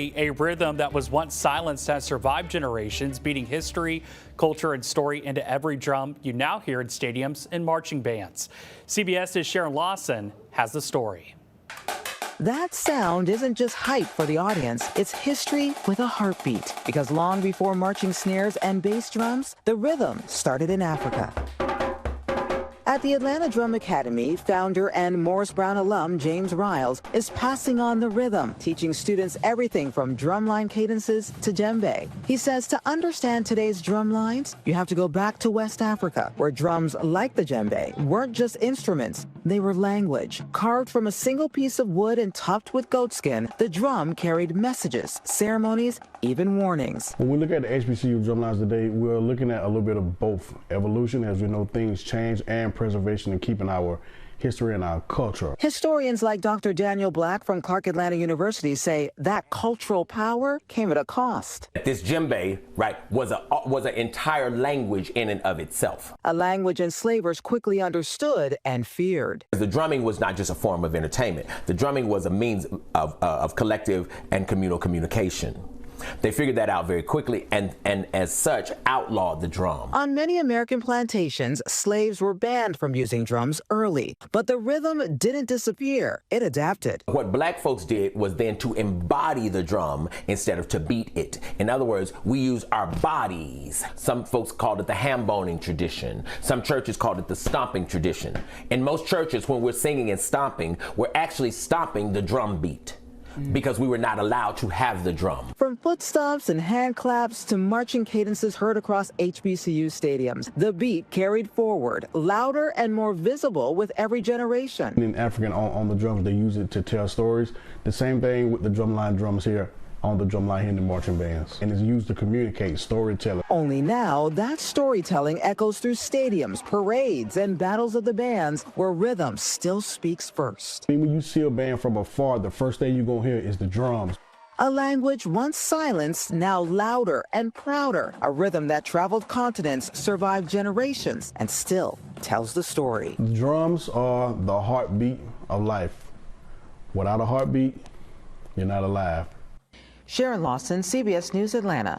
A rhythm that was once silenced has survived generations, beating history, culture, and story into every drum you now hear in stadiums and marching bands. CBS's Sharon Lawson has the story. That sound isn't just hype for the audience, it's history with a heartbeat. Because long before marching snares and bass drums, the rhythm started in Africa. At the Atlanta Drum Academy, founder and Morris Brown alum James Riles is passing on the rhythm, teaching students everything from drumline cadences to djembe. He says to understand today's drum lines, you have to go back to West Africa, where drums like the djembe weren't just instruments, they were language. Carved from a single piece of wood and topped with goatskin, the drum carried messages, ceremonies, even warnings. When we look at the HBCU drumlines today, we're looking at a little bit of both evolution, as we know things change, and preservation and keeping our history and our culture. Historians like Dr. Daniel Black from Clark Atlanta University say that cultural power came at a cost. This djembe, right, was an entire language in and of itself. A language enslavers quickly understood and feared. The drumming was not just a form of entertainment. The drumming was a means of collective and communal communication. They figured that out very quickly and as such outlawed the drum. On many American plantations, slaves were banned from using drums early, but the rhythm didn't disappear. It adapted. What black folks did was then to embody the drum instead of to beat it. In other words, we use our bodies. Some folks called it the ham boning tradition. Some churches called it the stomping tradition. In most churches, when we're singing and stomping, we're actually stomping the drum beat, because we were not allowed to have the drum. From foot stomps and hand claps to marching cadences heard across HBCU stadiums, the beat carried forward, louder and more visible with every generation. In African on the drums, they use it to tell stories. The same thing with the drumline drums here on the drumline here in the marching bands. And it's used to communicate storytelling. Only now, that storytelling echoes through stadiums, parades, and battles of the bands where rhythm still speaks first. When you see a band from afar, the first thing you're gonna hear is the drums. A language once silenced, now louder and prouder. A rhythm that traveled continents, survived generations, and still tells the story. Drums are the heartbeat of life. Without a heartbeat, you're not alive. Sharon Lawson, CBS News, Atlanta.